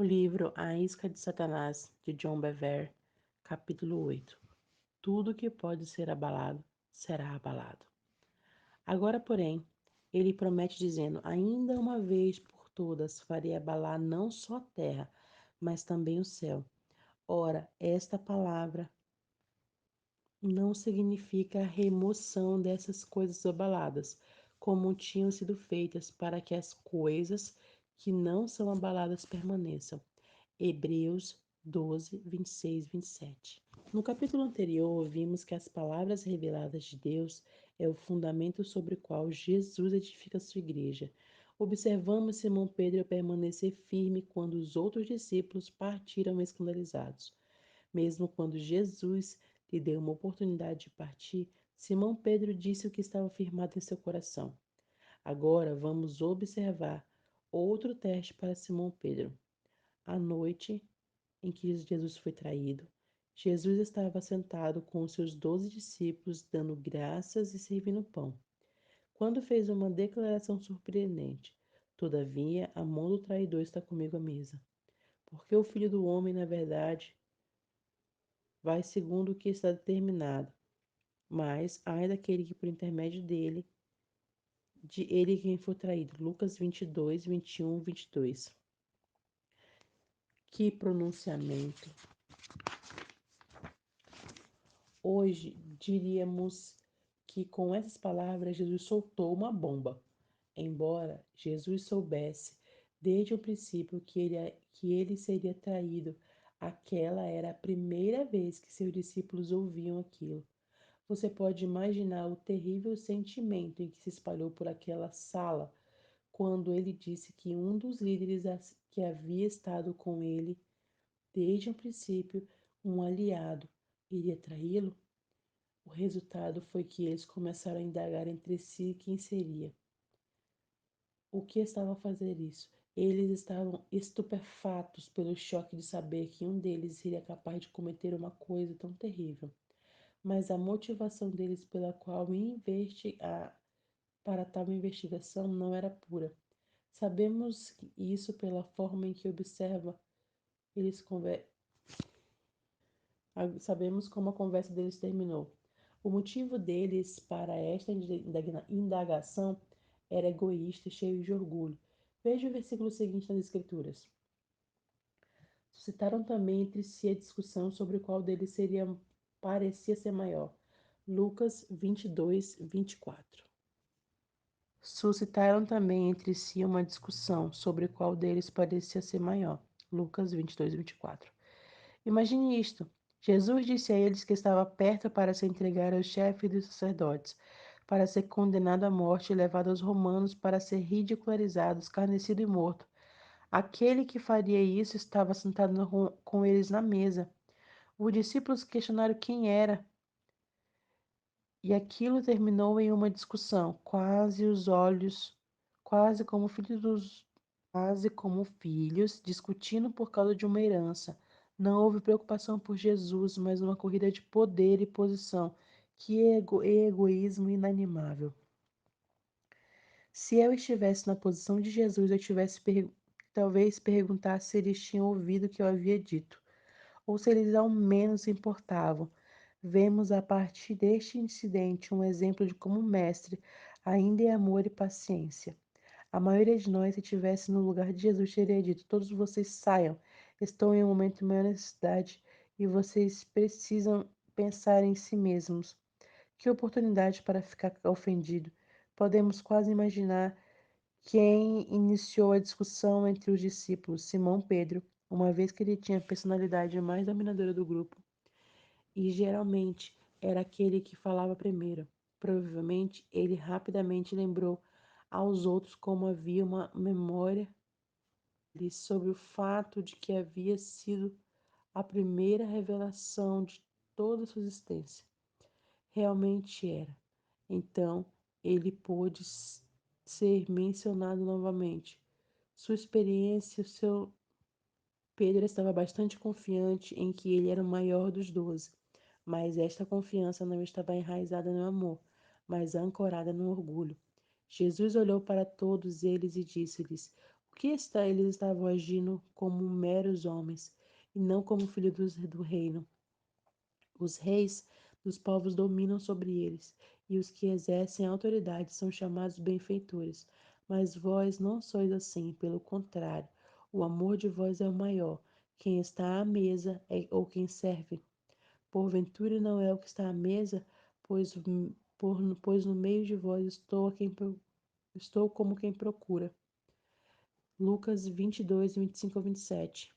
O livro A Isca de Satanás, de John Bevere, capítulo 8. Tudo que pode ser abalado, será abalado. Agora, porém, ele promete dizendo, ainda uma vez por todas farei abalar não só a terra, mas também o céu. Ora, esta palavra não significa a remoção dessas coisas abaladas, como tinham sido feitas, para que as coisas que não são abaladas permaneçam. Hebreus 12, 26, 27. No capítulo anterior, vimos que as palavras reveladas de Deus é o fundamento sobre o qual Jesus edifica sua igreja. Observamos Simão Pedro permanecer firme quando os outros discípulos partiram escandalizados. Mesmo quando Jesus lhe deu uma oportunidade de partir, Simão Pedro disse o que estava firmado em seu coração. Agora vamos observar outro teste para Simão Pedro. À noite em que Jesus foi traído, Jesus estava sentado com os seus 12 discípulos, dando graças e servindo pão. Quando fez uma declaração surpreendente: Todavia, a mão do traidor está comigo à mesa. Porque o Filho do Homem, na verdade, vai segundo o que está determinado. Mas, ai daquele que por intermédio dele, de ele quem for traído. Lucas 22, 21, 22. Que pronunciamento! Hoje diríamos que com essas palavras Jesus soltou uma bomba. Embora Jesus soubesse desde o princípio que ele seria traído, aquela era a primeira vez que seus discípulos ouviam aquilo. Você pode imaginar o terrível sentimento em que se espalhou por aquela sala quando ele disse que um dos líderes que havia estado com ele desde o princípio, um aliado, iria traí-lo? O resultado foi que eles começaram a indagar entre si quem seria. O que estava a fazer isso? Eles estavam estupefatos pelo choque de saber que um deles seria capaz de cometer uma coisa tão terrível. Mas a motivação deles pela qual para tal investigação não era pura. Sabemos isso pela forma em que observa eles conversam. Sabemos como a conversa deles terminou. O motivo deles para esta indagação era egoísta e cheio de orgulho. Veja o versículo seguinte nas Escrituras. Suscitaram também entre si a discussão sobre qual deles parecia ser maior. Lucas 22, 24. Suscitaram também entre si uma discussão sobre qual deles parecia ser maior. Lucas 22, 24. Imagine isto. Jesus disse a eles que estava perto para se entregar ao chefe dos sacerdotes, para ser condenado à morte e levado aos romanos para ser ridicularizado, escarnecido e morto. Aquele que faria isso estava sentado com eles na mesa. Os discípulos questionaram quem era, e aquilo terminou em uma discussão, quase como filhos dos quase como filhos, discutindo por causa de uma herança. Não houve preocupação por Jesus, mas uma corrida de poder e posição. Que egoísmo inanimável. Se eu estivesse na posição de Jesus, talvez perguntasse se eles tinham ouvido o que eu havia dito, ou se eles ao menos se importavam. Vemos a partir deste incidente um exemplo de como o mestre ainda é amor e paciência. A maioria de nós, se estivesse no lugar de Jesus, teria dito: Todos vocês saiam, estou em um momento de maior necessidade e vocês precisam pensar em si mesmos. Que oportunidade para ficar ofendido! Podemos quase imaginar quem iniciou a discussão entre os discípulos, Simão Pedro, uma vez que ele tinha a personalidade mais dominadora do grupo e geralmente era aquele que falava primeiro. Provavelmente ele rapidamente lembrou aos outros como havia uma memória sobre o fato de que havia sido a primeira revelação de toda a sua existência. Realmente era. Então ele pôde ser mencionado novamente. Sua experiência, seu Pedro estava bastante confiante em que ele era o maior dos 12, mas esta confiança não estava enraizada no amor, mas ancorada no orgulho. Jesus olhou para todos eles e disse-lhes: O eles estavam agindo como meros homens e não como filhos do reino? Os reis dos povos dominam sobre eles, e os que exercem autoridade são chamados benfeitores. Mas vós não sois assim, pelo contrário, o amor de vós é o maior. Quem está à mesa é ou quem serve. Porventura não é o que está à mesa, pois, pois no meio de vós estou como quem procura. Lucas 22, 25 a 27.